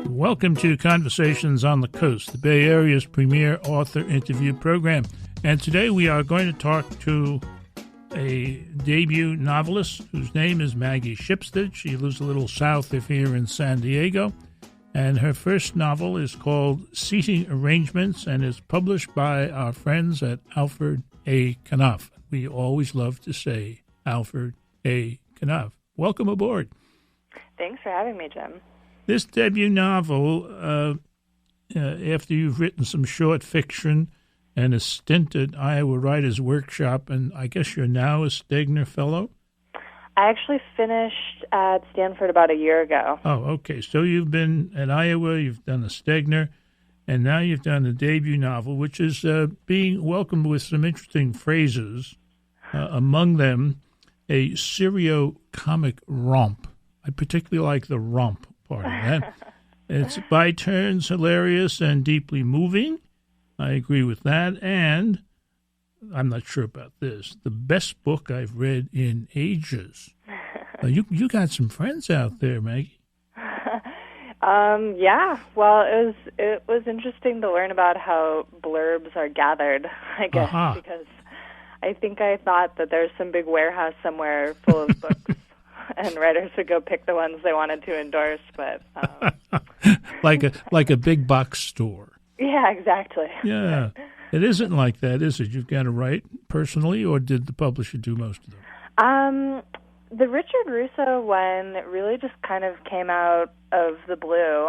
Welcome to Conversations on the Coast, the Bay Area's premier author interview program. And today we are going to talk to a debut novelist whose name is Maggie Shipstead. She lives a little south of here in San Diego. And her first novel is called Seating Arrangements and is published by our friends at Alfred A. Knopf. We always love to say Alfred A. Knopf. Welcome aboard. Thanks for having me, Jim. This debut novel, after you've written some short fiction and a stint at Iowa Writers Workshop, and I guess you're now a Stegner Fellow? I actually finished at Stanford about a year ago. Oh, okay. So you've been at Iowa, you've done a Stegner, and now you've done a debut novel, which is being welcomed with some interesting phrases, among them a serio-comic romp. I particularly like the romp part of that. It's by turns hilarious and deeply moving. I agree with that. And I'm not sure about this. The best book I've read in ages. You got some friends out there, Maggie. Yeah. Well, it was interesting to learn about how blurbs are gathered, I guess, because I think I thought that there's some big warehouse somewhere full of books. And writers would go pick the ones they wanted to endorse, but like a big box store. Yeah, exactly. Yeah, it isn't like that, is it? You've got to write personally, or did the publisher do most of them? The Richard Russo one really just kind of came out of the blue.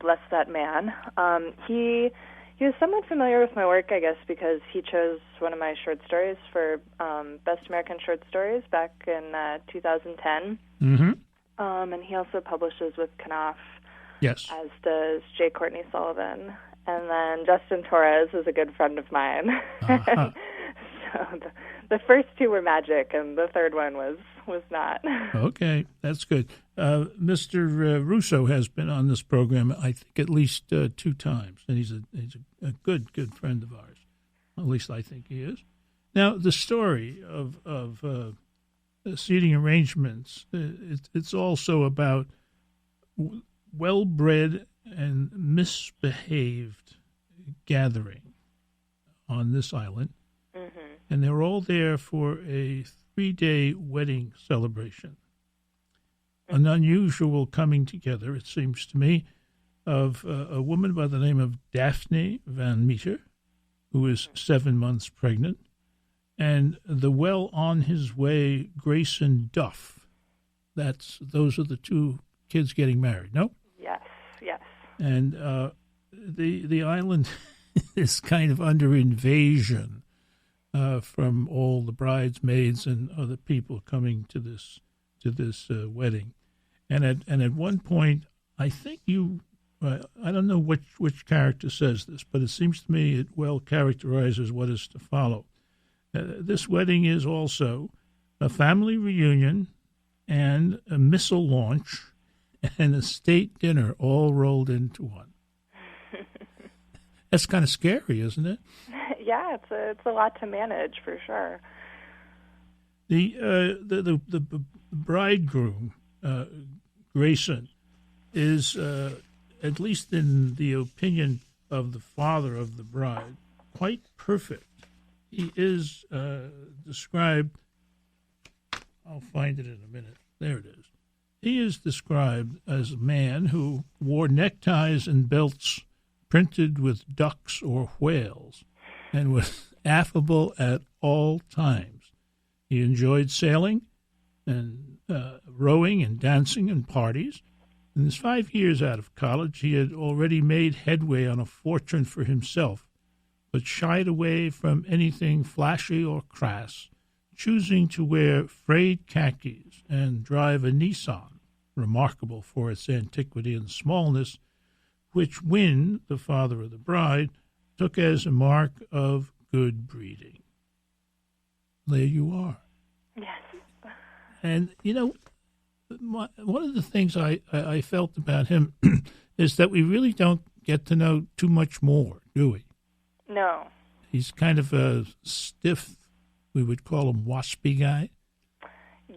Bless that man. He was somewhat familiar with my work, I guess, because he chose one of my short stories for Best American Short Stories back in 2010. Mm-hmm. And he also publishes with Knopf, yes, as does J. Courtney Sullivan. And then Justin Torres is a good friend of mine. Uh-huh. So the first two were magic, and the third one was not. Okay, that's good. Mr. Russo has been on this program, I think, at least 2 times, and he's a good friend of ours. At least I think he is. Now, the story of seating arrangements, it's also about well-bred and misbehaved gathering on this island. Mm-hmm. And they're all there for a 3-day wedding celebration. An unusual coming together, it seems to me, of a woman by the name of Daphne Van Meter, who is 7 months pregnant, and the well on his way Grayson Duff. Those are the 2 kids getting married, no? Yes. And the island is kind of under invasion from all the bridesmaids and other people coming to this wedding, and at one point, I think I don't know which character says this, but it seems to me it well characterizes what is to follow. This wedding is also a family reunion and a missile launch and a state dinner all rolled into one. That's kind of scary, isn't it? Yeah, it's a lot to manage for sure. The bridegroom, Grayson, is at least in the opinion of the father of the bride, quite perfect. He is described. I'll find it in a minute. There it is. He is described as a man who wore neckties and belts printed with ducks or whales, and was affable at all times. He enjoyed sailing and rowing and dancing and parties. In his 5 years out of college, he had already made headway on a fortune for himself, but shied away from anything flashy or crass, choosing to wear frayed khakis and drive a Nissan, remarkable for its antiquity and smallness, which Wynne, the father of the bride, took as a mark of good breeding. There you are. Yes. And, one of the things I felt about him is that we really don't get to know too much more, do we? No. He's kind of a stiff, we would call him waspy guy.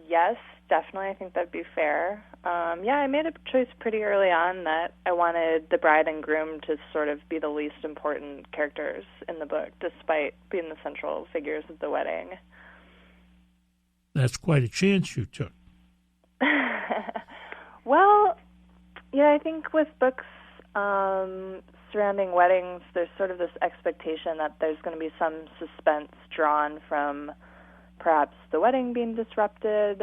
Yes, definitely. I think that'd be fair. I made a choice pretty early on that I wanted the bride and groom to sort of be the least important characters in the book, despite being the central figures of the wedding. That's quite a chance you took. Well, I think with books surrounding weddings, there's sort of this expectation that there's going to be some suspense drawn from perhaps the wedding being disrupted,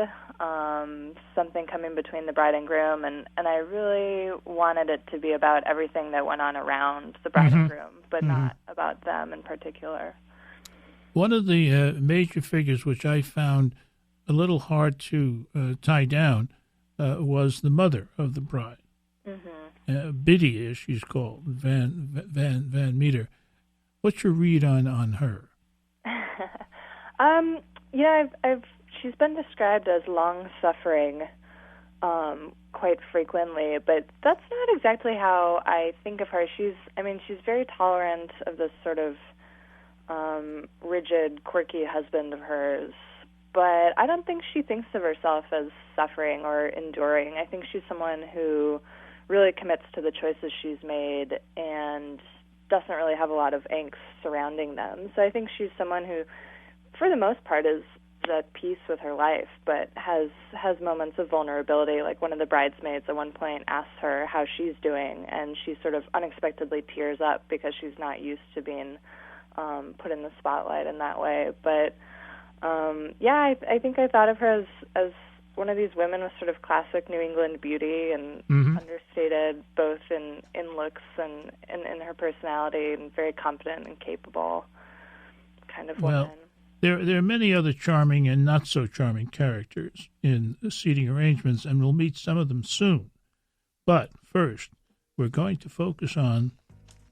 something coming between the bride and groom, and I really wanted it to be about everything that went on around the bride and groom, but not about them in particular. One of the major figures which I found a little hard to tie down was the mother of the bride. Biddy, as she's called, Van Meter. What's your read on her? She's been described as long-suffering quite frequently, but that's not exactly how I think of her. She's very tolerant of this sort of rigid, quirky husband of hers, but I don't think she thinks of herself as suffering or enduring. I think she's someone who really commits to the choices she's made and doesn't really have a lot of angst surrounding them. So I think she's someone who, for the most part, is at peace with her life, but has moments of vulnerability. Like one of the bridesmaids at one point asks her how she's doing, and she sort of unexpectedly tears up because she's not used to being put in the spotlight in that way. But I think I thought of her as one of these women with sort of classic New England beauty and understated both in looks and in her personality, and very competent and capable kind of woman. Well, there are many other charming and not so charming characters in the seating arrangements, and we'll meet some of them soon. But first, we're going to focus on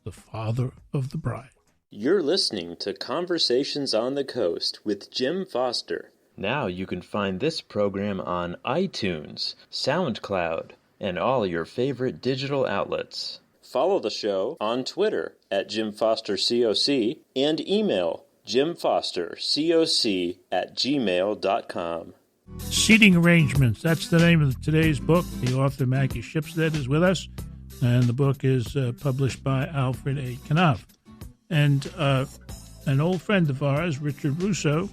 the father of the bride. You're listening to Conversations on the Coast with Jim Foster. Now you can find this program on iTunes, SoundCloud, and all your favorite digital outlets. Follow the show on Twitter at JimFosterCoc and email JimFosterCoc@gmail.com. Seating Arrangements, that's the name of today's book. The author, Maggie Shipstead, is with us, and the book is published by Alfred A. Knopf. And an old friend of ours, Richard Russo,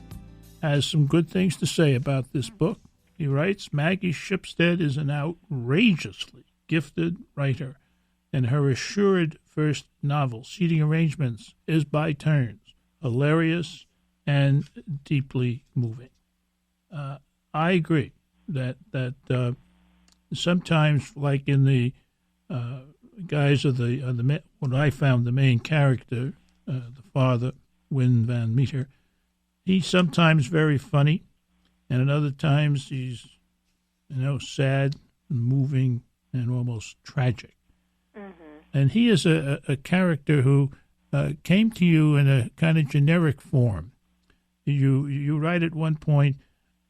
has some good things to say about this book. He writes, Maggie Shipstead is an outrageously gifted writer, and her assured first novel, Seating Arrangements, is by turns hilarious and deeply moving. I agree that sometimes, like in the guise of what I found the main character, the father, Win Van Meter, he's sometimes very funny, and at other times he's, sad and moving and almost tragic. And he is a character who came to you in a kind of generic form. You write at one point,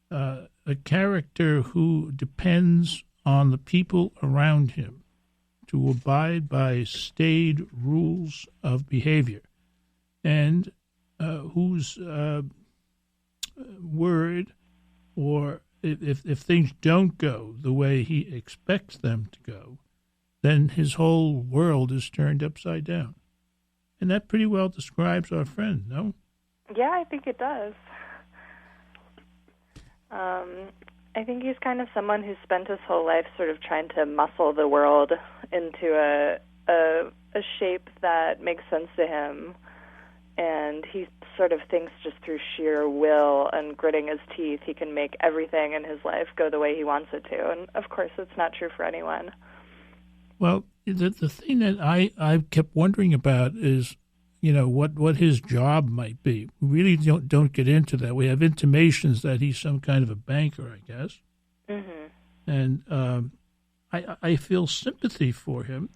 a character who depends on the people around him to abide by staid rules of behavior, and whose word, or if things don't go the way he expects them to go, then his whole world is turned upside down. And that pretty well describes our friend, no? Yeah, I think it does. I think he's kind of someone who spent his whole life sort of trying to muscle the world into a shape that makes sense to him, and he sort of thinks just through sheer will and gritting his teeth he can make everything in his life go the way he wants it to, and of course it's not true for anyone. Well, the thing that I kept wondering about is, what his job might be. We really don't get into that. We have intimations that he's some kind of a banker, I guess. And I feel sympathy for him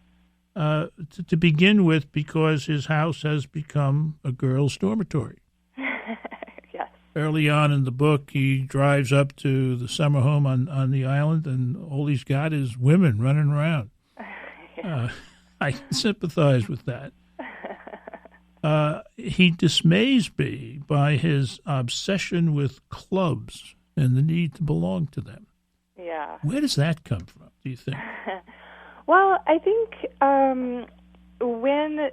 to begin with, because his house has become a girls' dormitory. Yes. Early on in the book, he drives up to the summer home on the island, and all he's got is women running around. I sympathize with that. He dismays me by his obsession with clubs and the need to belong to them. Where does that come from, do you think? Well, I think Wynn,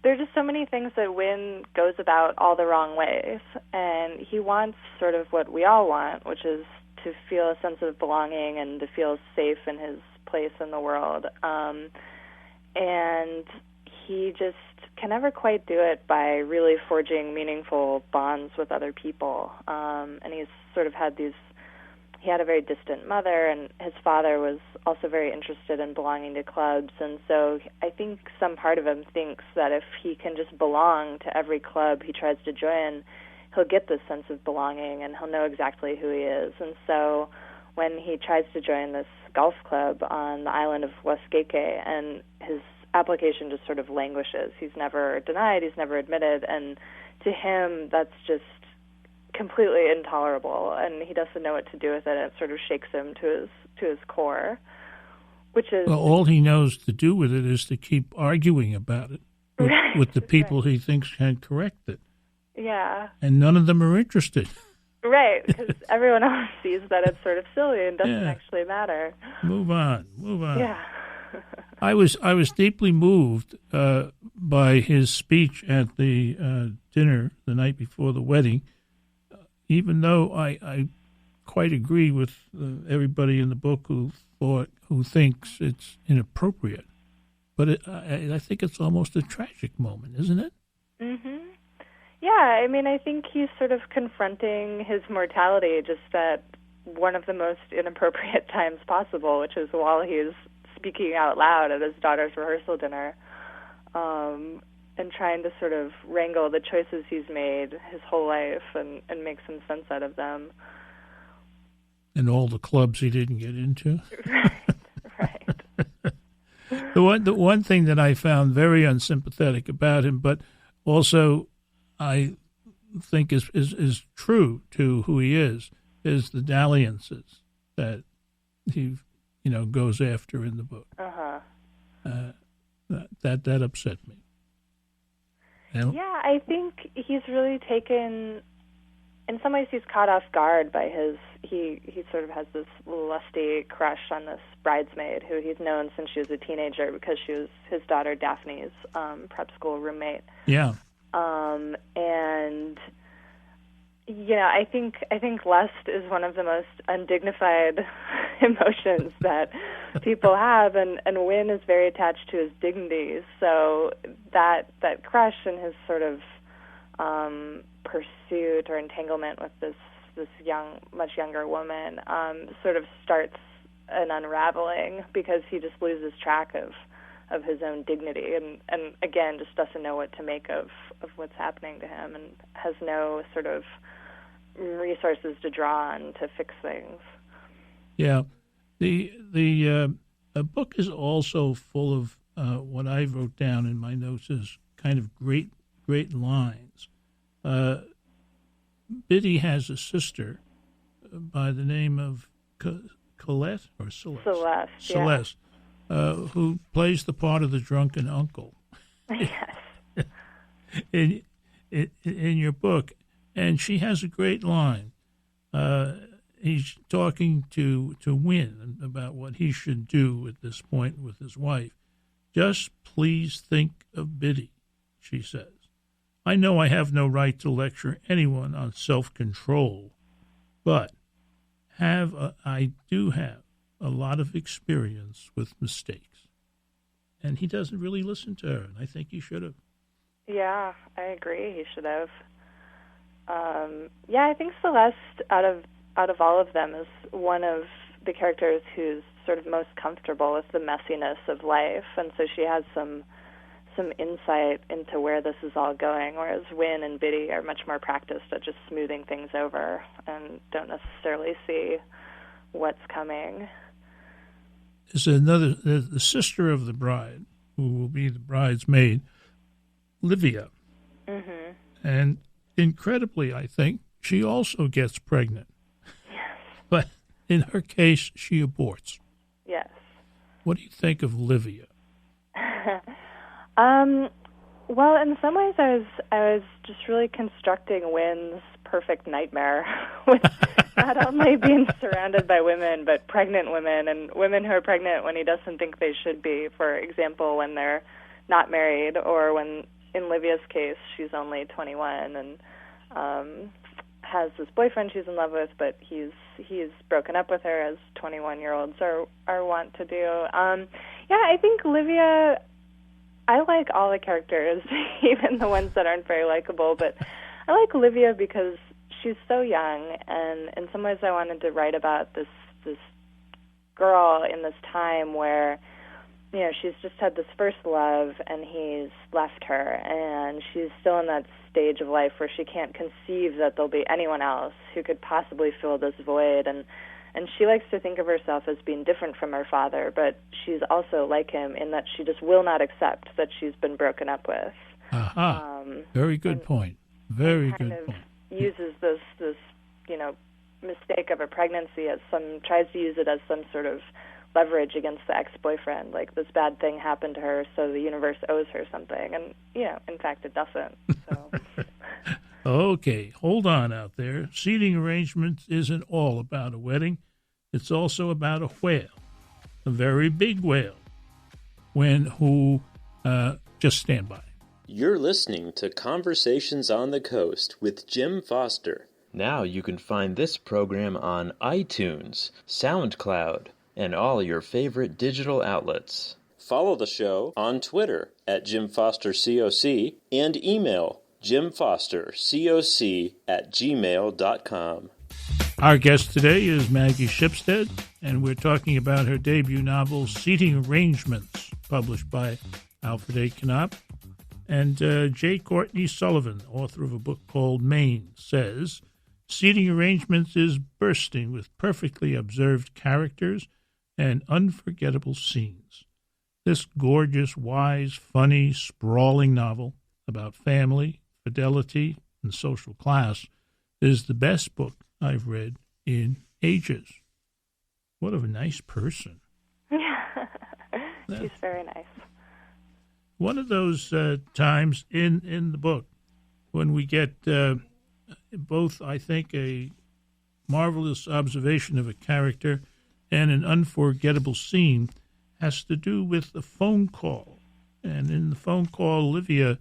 there are just so many things that Wynn goes about all the wrong ways, and he wants sort of what we all want, which is to feel a sense of belonging and to feel safe in his place in the world. And he just can never quite do it by really forging meaningful bonds with other people. And he's sort of he had a very distant mother, and his father was also very interested in belonging to clubs. And so I think some part of him thinks that if he can just belong to every club he tries to join, he'll get this sense of belonging and he'll know exactly who he is. And so when he tries to join this golf club on the island of Waskeke, and his application just sort of languishes. He's never denied, he's never admitted, and to him that's just completely intolerable, and he doesn't know what to do with it. It sort of shakes him to his core, which is... Well, all he knows to do with it is to keep arguing about it with the people he thinks can correct it. Yeah. And none of them are interested. Right, because everyone else sees that it's sort of silly and doesn't actually matter. Move on. Yeah. I was deeply moved by his speech at the dinner the night before the wedding, even though I quite agree with everybody in the book who thinks it's inappropriate. But I think it's almost a tragic moment, isn't it? Mm-hmm. Yeah, I mean, I think he's sort of confronting his mortality just at one of the most inappropriate times possible, which is while he's speaking out loud at his daughter's rehearsal dinner, and trying to sort of wrangle the choices he's made his whole life and make some sense out of them. And all the clubs he didn't get into. Right. The one thing that I found very unsympathetic about him, but also I think is true to who he is the dalliances that he goes after in the book. That upset me. Yeah, I think he's really taken. In some ways, he's caught off guard by he sort of has this lusty crush on this bridesmaid who he's known since she was a teenager because she was his daughter Daphne's prep school roommate. Yeah. And I think lust is one of the most undignified emotions that people have, and Wynn is very attached to his dignity. So that crush and his sort of pursuit or entanglement with this much younger woman sort of starts an unraveling because he just loses track of his own dignity and again just doesn't know what to make of what's happening to him and has no sort of resources to draw on to fix things. Yeah. The book is also full of what I wrote down in my notes as kind of great lines. Biddy has a sister by the name of Colette or Celeste? Celeste, who plays the part of the drunken uncle. Yes. in your book, and she has a great line. He's talking to Wynn about what he should do at this point with his wife. Just please think of Biddy, she says. I know I have no right to lecture anyone on self-control, but I do have a lot of experience with mistakes. And he doesn't really listen to her, and I think he should have. Yeah, I agree. He should have. I think Celeste, out of all of them, is one of the characters who's sort of most comfortable with the messiness of life, and so she has some insight into where this is all going, whereas Wynn and Biddy are much more practiced at just smoothing things over and don't necessarily see what's coming. There's the sister of the bride, who will be the bride's-maid, Livia. Mm-hmm. And incredibly, I think, she also gets pregnant. Yes. But in her case, she aborts. Yes. What do you think of Livia? Well, in some ways, I was just really constructing Wynn's perfect nightmare with not only being surrounded by women, but pregnant women and women who are pregnant when he doesn't think they should be, for example, when they're not married, or when, in Livia's case, she's only 21 and has this boyfriend she's in love with, but he's broken up with her, as 21-year-olds are wont to do. I think Livia, I like all the characters, even the ones that aren't very likable, but I like Livia because she's so young, and in some ways I wanted to write about this girl in this time where, you know, she's just had this first love and he's left her, and she's still in that stage of life where she can't conceive that there'll be anyone else who could possibly fill this void, and she likes to think of herself as being different from her father, but she's also like him in that she just will not accept that she's been broken up with. Very good point. Very good point. Uses this mistake of a pregnancy tries to use it as some sort of leverage against the ex-boyfriend, like this bad thing happened to her, so the universe owes her something, and in fact it doesn't. So. Okay, hold on out there. Seating arrangements isn't all about a wedding. It's also about a whale, a very big whale. Just stand by. You're listening to Conversations on the Coast with Jim Foster. Now you can find this program on iTunes, SoundCloud, and all your favorite digital outlets. Follow the show on Twitter at JimFosterCoc and email JimFosterCoc@gmail.com. Our guest today is Maggie Shipstead, and we're talking about her debut novel, Seating Arrangements, published by Alfred A. Knopf. And J. Courtney Sullivan, author of a book called Maine, says, Seating Arrangements is bursting with perfectly observed characters and unforgettable scenes. This gorgeous, wise, funny, sprawling novel about family, fidelity, and social class is the best book I've read in ages. What a nice person. She's very nice. One of those times in the book when we get both, I think, a marvelous observation of a character and an unforgettable scene has to do with a phone call. And in the phone call, Olivia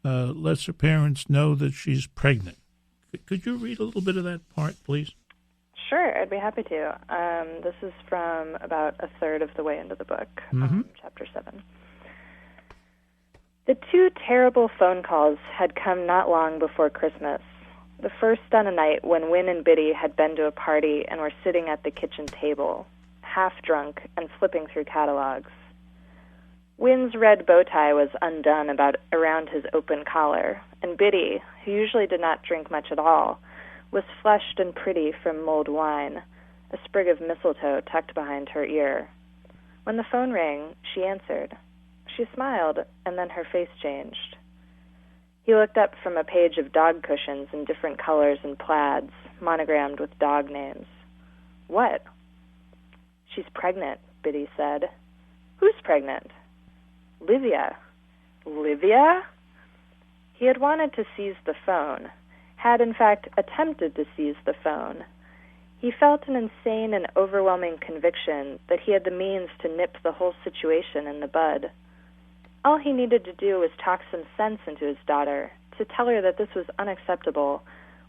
lets her parents know that she's pregnant. Could you read a little bit of that part, please? Sure, I'd be happy to. This is from about a third of the way into the book, chapter 7. The two terrible phone calls had come not long before Christmas. The first on a night when Win and Biddy had been to a party and were sitting at the kitchen table, half drunk and flipping through catalogs. Win's red bow tie was undone around his open collar, and Biddy, who usually did not drink much at all, was flushed and pretty from mulled wine, a sprig of mistletoe tucked behind her ear. When the phone rang, she answered. She smiled, and then her face changed. He looked up from a page of dog cushions in different colors and plaids, monogrammed with dog names. What? She's pregnant, Biddy said. Who's pregnant? Livia. Livia? He had wanted to seize the phone, had in fact attempted to seize the phone. He felt an insane and overwhelming conviction that he had the means to nip the whole situation in the bud. All he needed to do was talk some sense into his daughter, to tell her that this was unacceptable,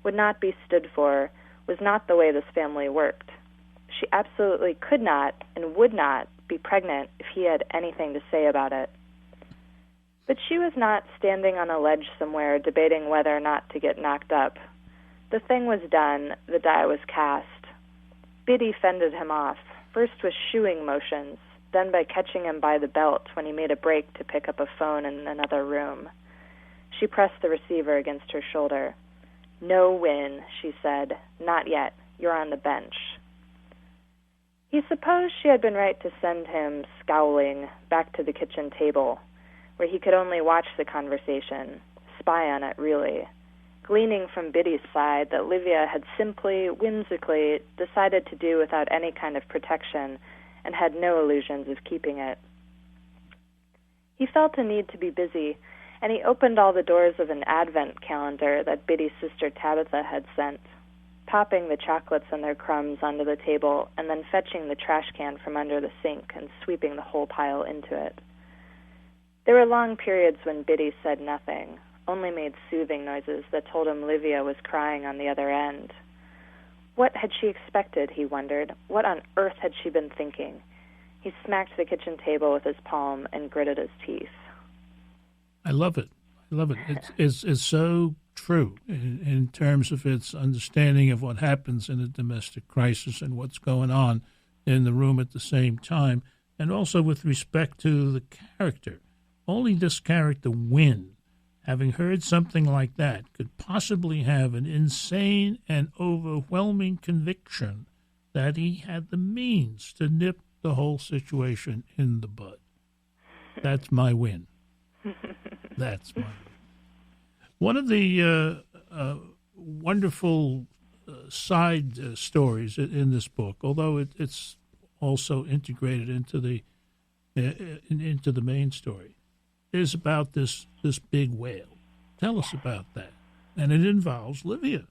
would not be stood for, was not the way this family worked. She absolutely could not and would not be pregnant if he had anything to say about it. But she was not standing on a ledge somewhere debating whether or not to get knocked up. The thing was done, the die was cast. Biddy fended him off, first with shooing motions, then by catching him by the belt when he made a break to pick up a phone in another room. She pressed the receiver against her shoulder. No win, she said. Not yet. You're on the bench. He supposed she had been right to send him, scowling, back to the kitchen table, where he could only watch the conversation, spy on it, really, gleaning from Biddy's side that Livia had simply, whimsically, decided to do without any kind of protection and had no illusions of keeping it. He felt a need to be busy, and he opened all the doors of an advent calendar that Biddy's sister Tabitha had sent, popping the chocolates and their crumbs onto the table and then fetching the trash can from under the sink and sweeping the whole pile into it. There were long periods when Biddy said nothing, only made soothing noises that told him Livia was crying on the other end. What had she expected, he wondered? What on earth had she been thinking? He smacked the kitchen table with his palm and gritted his teeth. I love it. I love it. It's so true in terms of its understanding of what happens in a domestic crisis and what's going on in the room at the same time, and also with respect to the character. Only this character, Wynne, having heard something like that, could possibly have an insane and overwhelming conviction that he had the means to nip the whole situation in the bud. That's my win. That's my win. One of the wonderful side stories in this book, although it's also integrated into the main story, is about this big whale. Tell us about that. And it involves Livia.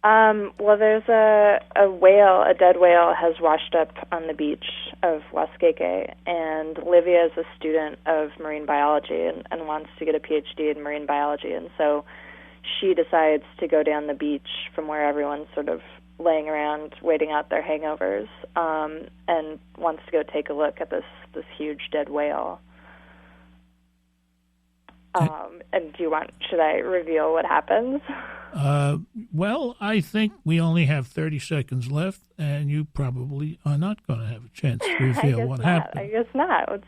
Well, there's a whale, a dead whale, has washed up on the beach of Waskeke, and Livia is a student of marine biology and wants to get a PhD in marine biology, and so she decides to go down the beach from where everyone's sort of laying around waiting out their hangovers, and wants to go take a look at this huge dead whale. And should I reveal what happens? Well, I think we only have 30 seconds left, and you probably are not going to have a chance to reveal what happened. I guess not.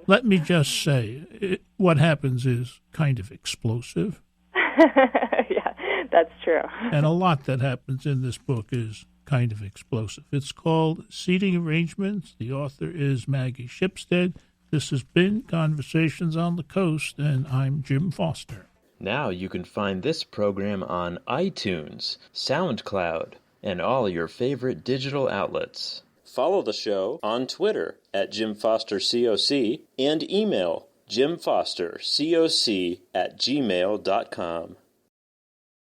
Let me just say, what happens is kind of explosive. Yeah, that's true. And a lot that happens in this book is kind of explosive. It's called Seating Arrangements. The author is Maggie Shipstead. This has been Conversations on the Coast, and I'm Jim Foster. Now you can find this program on iTunes, SoundCloud, and all your favorite digital outlets. Follow the show on Twitter at Jim Foster COC and email jimfostercoc@gmail.com.